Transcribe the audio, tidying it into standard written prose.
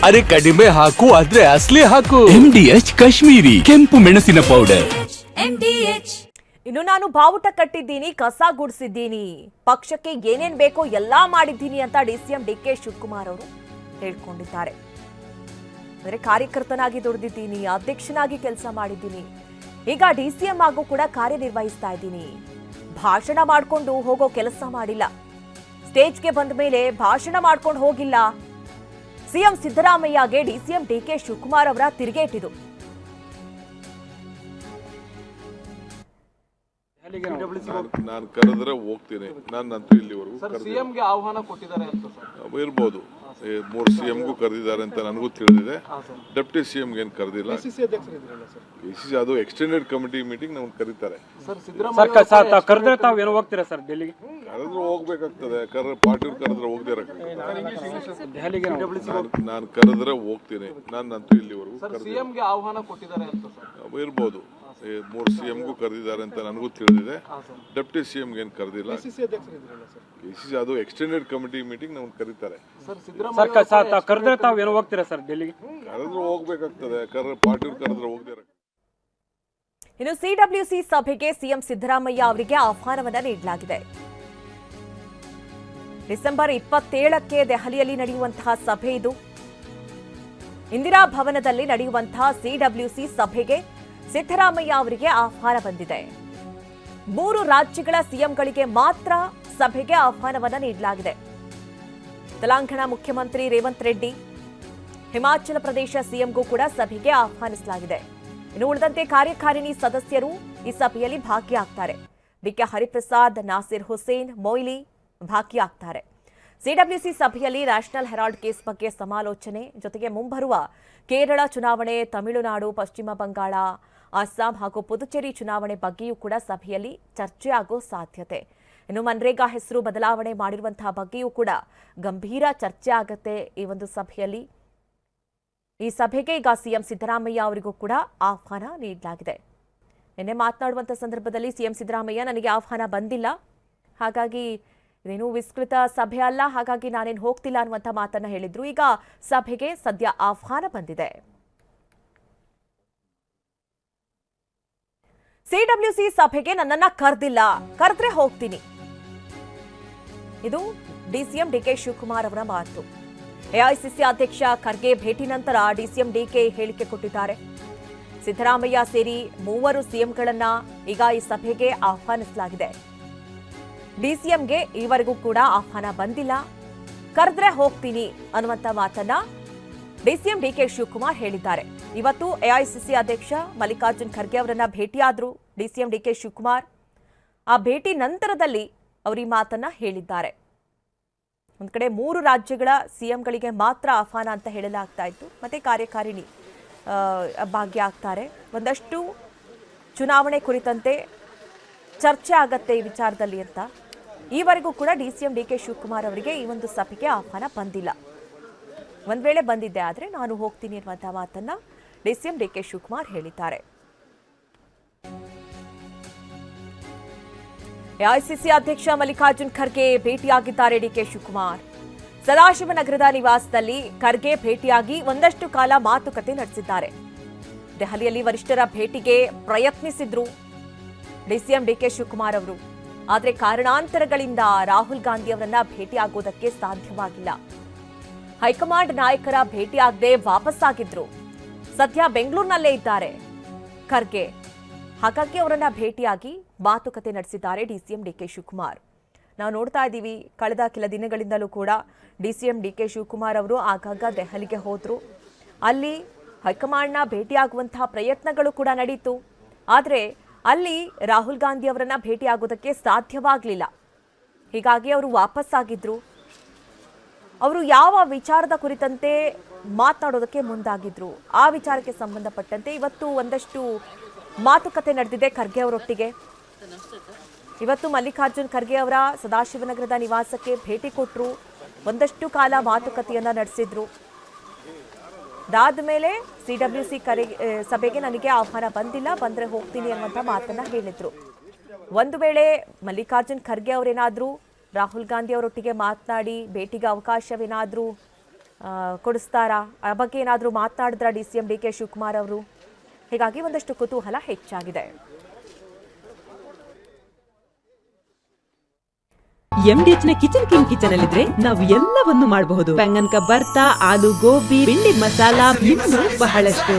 ಅರೆ ಕಡಿಮೆ ಹಾಕು ಆದ್ರೆ ಅಸಲಿ ಹಾಕು. MDH ಕಾಶ್ಮೀರಿ ಕೆಂಪು ಮೆಣಸಿನ ಪೌಡರ್. ಇನ್ನು ನಾನು ಬಾವುಟ ಕಟ್ಟಿದ್ದೀನಿ, ಕಸ ಗುಡಿಸಿದ್ದೀನಿ, ಪಕ್ಷಕ್ಕೆ ಏನೇನ್ ಬೇಕೋ ಎಲ್ಲಾ ಮಾಡಿದ್ದೀನಿ ಅಂತ ಡಿಸಿಎಂ ಡಿಕೆ ಶಿವಕುಮಾರ್ ಅವರು ಹೇಳ್ಕೊಂಡಿದ್ದಾರೆ. ಅಂದ್ರೆ ಕಾರ್ಯಕರ್ತನಾಗಿ ದುಡಿದಿದ್ದೀನಿ, ಅಧ್ಯಕ್ಷನಾಗಿ ಕೆಲಸ ಮಾಡಿದ್ದೀನಿ, ಈಗ ಡಿಸಿಎಂ ಆಗು ಕೂಡ ಕಾರ್ಯನಿರ್ವಹಿಸ್ತಾ ಇದ್ದೀನಿ. ಭಾಷಣ ಮಾಡ್ಕೊಂಡು ಹೋಗೋ ಕೆಲಸ ಮಾಡಿಲ್ಲ, ಸ್ಟೇಜ್ಗೆ ಬಂದ ಮೇಲೆ ಭಾಷಣ ಮಾಡ್ಕೊಂಡು ಹೋಗಿಲ್ಲ. ಸಿಎಂ ಸಿದ್ದರಾಮಯ್ಯಗೆ ಡಿಸಿಎಂ ಡಿಕೆ ಶಿವಕುಮಾರ್ ಅವರ ತಿರುಗೇಟಿದು. ನಾನು ಕರೆದ್ರೆ ಹೋಗ್ತೀನಿ. ನಾನಂತೂ ಇಲ್ಲಿವರೆಗೂ ಸಿಎಂಗೆ ಆಹ್ವಾನ ಕೊಟ್ಟಿದ್ದಾರೆ ಅಂತ ಇರ್ಬೋದು. 3 ಸಿಎಂಗೂ ಕರೆದಿದ್ದಾರೆ ಅಂತ ನನಗೂ ತಿಳಿದಿದೆ. ಡೆಪ್ಟಿ ಸಿಎಂಗೆ ಏನು ಕರೆದಿಲ್ಲ. PCC ಅದು ಎಕ್ಸ್ಟೆಂಡೆಡ್ ಕಮಿಟಿ ಮೀಟಿಂಗ್ ನಮ್ಗೆ ಕರೀತಾರೆ. ಕರೆದ್ರೆ ತಾವು ಏನೋ ಹೋಗ್ತೀರಾ ಸರ್ ಡೆಲ್ಲಿಗೆ? ಕರೆದ್ರೆ ಹೋಗ್ಬೇಕಾಗ್ತದೆ. ಪಾರ್ಟಿಯವ್ರು ಕರೆದ್ರೆ ಹೋಗದೇ ಇರಕ್ಕೆ ನಾನು ಕರೆದ್ರೆ ಹೋಗ್ತೀನಿ. ನಾನಂತೂ ಇಲ್ಲಿವರೆಗೂ ಸಿಎಂಗೆ ಆಹ್ವಾನ ಕೊಟ್ಟಿದ್ದಾರೆ ಅಂತ ಇರ್ಬೋದು. 3 ಸಿಎಂಗೂ ಕರೆದಿದ್ದಾರೆ ಅಂತ ನನಗೂ ತಿಳಿದಿದೆ. ಡೆಪ್ಟಿ ಸಿಎಂಗೆ ಏನು ಕರೆದಿಲ್ಲ. PCC ಅದು ಎಕ್ಸ್ಟೆಂಡೆಡ್ ಕಮಿಟಿ ಮೀಟಿಂಗ್ ನಮ್ಗೆ ಕರೀತಾರೆ. ಕರೆದ್ರೆ ತಾವು ಏನೋ ಹೋಗ್ತೀರಾ ಸರ್ ಡೆಲ್ಲಿಗೆ? ಕರೆದ್ರೆ ಹೋಗ್ಬೇಕಾಗ್ತದೆ. ಪಾರ್ಟಿಯವ್ರು ಕರೆದ್ರೆ ಹೋಗದೇ ಇರಕ್ಕೆ. ಇನ್ನು ಸಿಡಬ್ಲ್ಯೂಸಿ ಸಭೆಗೆ ಸಿಎಂ ಸಿದ್ದರಾಮಯ್ಯ ಅವರಿಗೆ ಆಹ್ವಾನವನ್ನ ನೀಡಲಾಗಿದೆ. ಡಿಸೆಂಬರ್ 27ಕ್ಕೆ ದೆಹಲಿಯಲ್ಲಿ ನಡೆಯುವಂತಹ ಸಭೆ ಇದು. ಇಂದಿರಾ ಭವನದಲ್ಲಿ ನಡೆಯುವಂತಹ ಸಿಡಬ್ಲ್ಯೂಸಿ ಸಭೆಗೆ ಸಿದ್ದರಾಮಯ್ಯ ಅವರಿಗೆ ಆಹ್ವಾನ ಬಂದಿದೆ. 3 ರಾಜ್ಯಗಳ ಸಿಎಂಗಳಿಗೆ ಮಾತ್ರ ಸಭೆಗೆ ಆಹ್ವಾನವನ್ನ ನೀಡಲಾಗಿದೆ. ತೆಲಂಗಾಣ ಮುಖ್ಯಮಂತ್ರಿ ರೇವಂತ್ ರೆಡ್ಡಿ, ಹಿಮಾಚಲ ಪ್ರದೇಶ ಸಿಎಂಗೂ ಕೂಡ ಸಭೆಗೆ ಆಹ್ವಾನಿಸಲಾಗಿದೆ. ಇನ್ನು ಉಳಿದಂತೆ ಕಾರ್ಯಕಾರಿಣಿ ಸದಸ್ಯರು ಈ ಸಭೆಯಲ್ಲಿ ಭಾಗಿಯಾಗ್ತಾರೆ. ಬಿಕೆ ಹರಿಪ್ರಸಾದ್, ನಾಸಿರ್ ಹುಸೇನ್, ಮೊಯ್ಲಿ ಭಾಗಿಯಾಗ್ತಾರೆ. ಸಿಡಬ್ಲ್ಯೂಸಿ ಸಭೆಯಲ್ಲಿ ನ್ಯಾಷನಲ್ ಹೆರಾಲ್ಡ್ ಕೇಸ್ ಬಗ್ಗೆ ಸಮಾಲೋಚನೆ, ಜೊತೆಗೆ ಮುಂಬರುವ ಕೇರಳ ಚುನಾವಣೆ, ತಮಿಳುನಾಡು, ಪಶ್ಚಿಮ ಬಂಗಾಳ, ಅಸ್ಸಾಂ ಹಾಗೂ ಪುದುಚೇರಿ ಚುನಾವಣೆ ಬಗ್ಗೆಯೂ ಕೂಡ ಸಭೆಯಲ್ಲಿ ಚರ್ಚೆ ಆಗೋ ಸಾಧ್ಯತೆ. ಇನ್ನು ಮನ್ರೇಗಾ ಹೆಸರು ಬದಲಾವಣೆ ಮಾಡಿರುವಂತಹ ಬಗ್ಗೆಯೂ ಕೂಡ ಗಂಭೀರ ಚರ್ಚೆ ಆಗತ್ತೆ ಈ ಒಂದು ಸಭೆಯಲ್ಲಿ. ಈ ಸಭೆಗೆ ಈಗ ಸಿಎಂ ಸಿದ್ದರಾಮಯ್ಯ ಅವರಿಗೂ ಕೂಡ ಆಹ್ವಾನ ನೀಡಲಾಗಿದೆ. ನಿನ್ನೆ ಮಾತನಾಡುವಂಥ ಸಂದರ್ಭದಲ್ಲಿ ಸಿಎಂ ಸಿದ್ದರಾಮಯ್ಯ ನನಗೆ ಆಹ್ವಾನ ಬಂದಿಲ್ಲ, ಹಾಗಾಗಿ ಇದೇನು ವಿಸ್ತೃತ ಸಭೆ ಅಲ್ಲ, ಹಾಗಾಗಿ ನಾನೇನು ಹೋಗ್ತಿಲ್ಲ ಅನ್ನುವಂಥ ಮಾತನ್ನ ಹೇಳಿದ್ರು. ಈಗ ಸಭೆಗೆ ಸದ್ಯ ಆಹ್ವಾನ ಬಂದಿದೆ. ಸಿಡಬ್ಲ್ಯೂಸಿ ಸಭೆಗೆ ನನ್ನನ್ನ ಕರೆದಿಲ್ಲ, ಕರೆದ್ರೆ ಹೋಗ್ತೀನಿ. ಇದು ಡಿಸಿಎಂ ಡಿಕೆ ಶಿವಕುಮಾರ್ ಅವರ ಮಾತು. ಎಐಸಿಸಿ ಅಧ್ಯಕ್ಷ ಖರ್ಗೆ ಭೇಟಿ ನಂತರ ಡಿಸಿಎಂ ಡಿಕೆ ಹೇಳಿಕೆ ಕೊಟ್ಟಿದ್ದಾರೆ. ಸಿದ್ದರಾಮಯ್ಯ ಸೇರಿ 3 ಸಿಎಂಗಳನ್ನ ಈಗ ಈ ಸಭೆಗೆ ಆಹ್ವಾನಿಸಲಾಗಿದೆ. ಡಿಸಿಎಂಗೆ ಈವರೆಗೂ ಕೂಡ ಆಹ್ವಾನ ಬಂದಿಲ್ಲ, ಕರೆದ್ರೆ ಹೋಗ್ತೀನಿ ಅನ್ನುವಂಥ ಮಾತನ್ನ ಡಿಸಿಎಂ ಡಿಕೆ ಶಿವಕುಮಾರ್ ಹೇಳಿದ್ದಾರೆ. ಇವತ್ತು ಎಐಸಿಸಿ ಅಧ್ಯಕ್ಷ ಮಲ್ಲಿಕಾರ್ಜುನ್ ಖರ್ಗೆ ಅವರನ್ನ ಭೇಟಿಯಾದ್ರು ಡಿಸಿಎಂ ಡಿಕೆ ಶಿವಕುಮಾರ್. ಆ ಭೇಟಿ ನಂತರದಲ್ಲಿ ಅವರು ಈ ಮಾತನ್ನ ಹೇಳಿದ್ದಾರೆ. ಒಂದ್ ಕಡೆ 3 ರಾಜ್ಯಗಳ ಸಿಎಂಗಳಿಗೆ ಮಾತ್ರ ಆಹ್ವಾನ ಅಂತ ಹೇಳಲಾಗ್ತಾ ಇತ್ತು, ಮತ್ತೆ ಕಾರ್ಯಕಾರಿಣಿ ಭಾಗಿಯಾಗ್ತಾರೆ. ಒಂದಷ್ಟು ಚುನಾವಣೆ ಕುರಿತಂತೆ ಚರ್ಚೆ ಆಗತ್ತೆ ಈ ವಿಚಾರದಲ್ಲಿ ಅಂತ. ಈವರೆಗೂ ಕೂಡ ಡಿಸಿಎಂ ಡಿಕೆ ಶಿವಕುಮಾರ್ ಅವರಿಗೆ ಈ ಒಂದು ಸಭೆಗೆ ಆಹ್ವಾನ ಬಂದಿಲ್ಲ. ಒಂದ್ ವೇಳೆ ಬಂದಿದ್ದೆ ಆದ್ರೆ ನಾನು ಹೋಗ್ತೀನಿ ಅನ್ನುವಂತಹ ಮಾತನ್ನ ಡಿಸಿಎಂ ಡಿಕೆ ಶಿವಕುಮಾರ್ ಹೇಳಿದ್ದಾರೆ. ಎಐಸಿಸಿ ಅಧ್ಯಕ್ಷ ಮಲ್ಲಿಕಾರ್ಜುನ್ ಖರ್ಗೆ ಭೇಟಿಯಾಗಿದ್ದಾರೆ ಡಿಕೆ ಶಿವಕುಮಾರ್. ಸದಾಶಿವನಗರದ ನಿವಾಸದಲ್ಲಿ ಖರ್ಗೆ ಭೇಟಿಯಾಗಿ ಒಂದಷ್ಟು ಕಾಲ ಮಾತುಕತೆ ನಡೆಸಿದ್ದಾರೆ. ದೆಹಲಿಯಲ್ಲಿ ವರಿಷ್ಠರ ಭೇಟಿಗೆ ಪ್ರಯತ್ನಿಸಿದ್ರು ಡಿಸಿಎಂ ಡಿಕೆ ಶಿವಕುಮಾರ್ ಅವರು. ಆದರೆ ಕಾರಣಾಂತರಗಳಿಂದ ರಾಹುಲ್ ಗಾಂಧಿ ಅವರನ್ನ ಭೇಟಿಯಾಗುವುದಕ್ಕೆ ಸಾಧ್ಯವಾಗಿಲ್ಲ. ಹೈಕಮಾಂಡ್ ನಾಯಕರ ಭೇಟಿಯಾಗದೆ ವಾಪಸ್ಸಾಗಿದ್ರು. ಸದ್ಯ ಬೆಂಗಳೂರಿನಲ್ಲೇ ಇದ್ದಾರೆ ಖರ್ಗೆ, ಹಾಗಾಗಿ ಅವರನ್ನ ಭೇಟಿಯಾಗಿ ಮಾತುಕತೆ ನಡೆಸಿದ್ದಾರೆ ಡಿಸಿಎಂ ಡಿಕೆ ಶಿವಕುಮಾರ್. ನಾವು ನೋಡ್ತಾ ಇದ್ದೀವಿ, ಕಳೆದ ಕೆಲ ದಿನಗಳಿಂದಲೂ ಕೂಡ ಡಿಸಿಎಂ ಡಿಕೆ ಶಿವಕುಮಾರ್ ಅವರು ಆಗಾಗ ದೆಹಲಿಗೆ ಹೋದ್ರು. ಅಲ್ಲಿ ಹೈಕಮಾಂಡ್ನ ಭೇಟಿಯಾಗುವಂತಹ ಪ್ರಯತ್ನಗಳು ಕೂಡ ನಡೀತು. ಆದರೆ ಅಲ್ಲಿ ರಾಹುಲ್ ಗಾಂಧಿ ಅವರನ್ನ ಭೇಟಿಯಾಗೋದಕ್ಕೆ ಸಾಧ್ಯವಾಗಲಿಲ್ಲ. ಹೀಗಾಗಿ ಅವರು ವಾಪಸ್ಸಾಗಿದ್ರು. ಅವರು ಯಾವ ವಿಚಾರದ ಕುರಿತಂತೆ ಮಾತನಾಡೋದಕ್ಕೆ ಮುಂದಾಗಿದ್ರು, ಆ ವಿಚಾರಕ್ಕೆ ಸಂಬಂಧಪಟ್ಟಂತೆ ಇವತ್ತು ಒಂದಷ್ಟು ಮಾತುಕತೆ ನಡೆದಿದೆ ಖರ್ಗೆ ಅವರೊಟ್ಟಿಗೆ. ಇವತ್ತು ಮಲ್ಲಿಕಾರ್ಜುನ್ ಖರ್ಗೆ ಅವರ ಸದಾಶಿವನಗರದ ನಿವಾಸಕ್ಕೆ ಭೇಟಿ ಕೊಟ್ಟರು, ಒಂದಷ್ಟು ಕಾಲ ಮಾತುಕತೆಯನ್ನ ನಡೆಸಿದ್ರು. ಅದಾದ ಮೇಲೆ ಸಿಡಬ್ಲ್ಯೂಸಿ ಸಭೆಗೆ ನನಗೆ ಆಹ್ವಾನ ಬಂದಿಲ್ಲ, ಬಂದ್ರೆ ಹೋಗ್ತೀನಿ ಅನ್ನುವಂಥ ಮಾತನ್ನ ಹೇಳಿದ್ರು. ಒಂದು ವೇಳೆ ಮಲ್ಲಿಕಾರ್ಜುನ್ ಖರ್ಗೆ ಅವರೇನಾದ್ರೂ ರಾಹುಲ್ ಗಾಂಧಿ ಅವರೊಟ್ಟಿಗೆ ಮಾತನಾಡಿ ಭೇಟಿಗೆ ಅವಕಾಶವೇನಾದ್ರೂ ಕೊಡಿಸ್ತಾರಾ, ಆ ಬಗ್ಗೆ ಏನಾದರೂ ಮಾತನಾಡಿದ್ರ DCM DK ಶಿವಕುಮಾರ್ ಅವರು? ಹೀಗಾಗಿ ಒಂದಷ್ಟು ಕುತೂಹಲ ಹೆಚ್ಚಾಗಿದೆ. MDH ನ ಕಿಚನ್ ಅಲ್ಲಿದ್ರೆ ನಾವು ಎಲ್ಲವನ್ನು ಮಾಡಬಹುದು. ಬೆಂಗನ್ ಕ ಬರ್ತಾ, ಆಲೂ ಗೋಬಿ, ಭಿಂಡಿ ಮಸಾಲಾ, ಇನ್ನೂ ಬಹಳಷ್ಟು.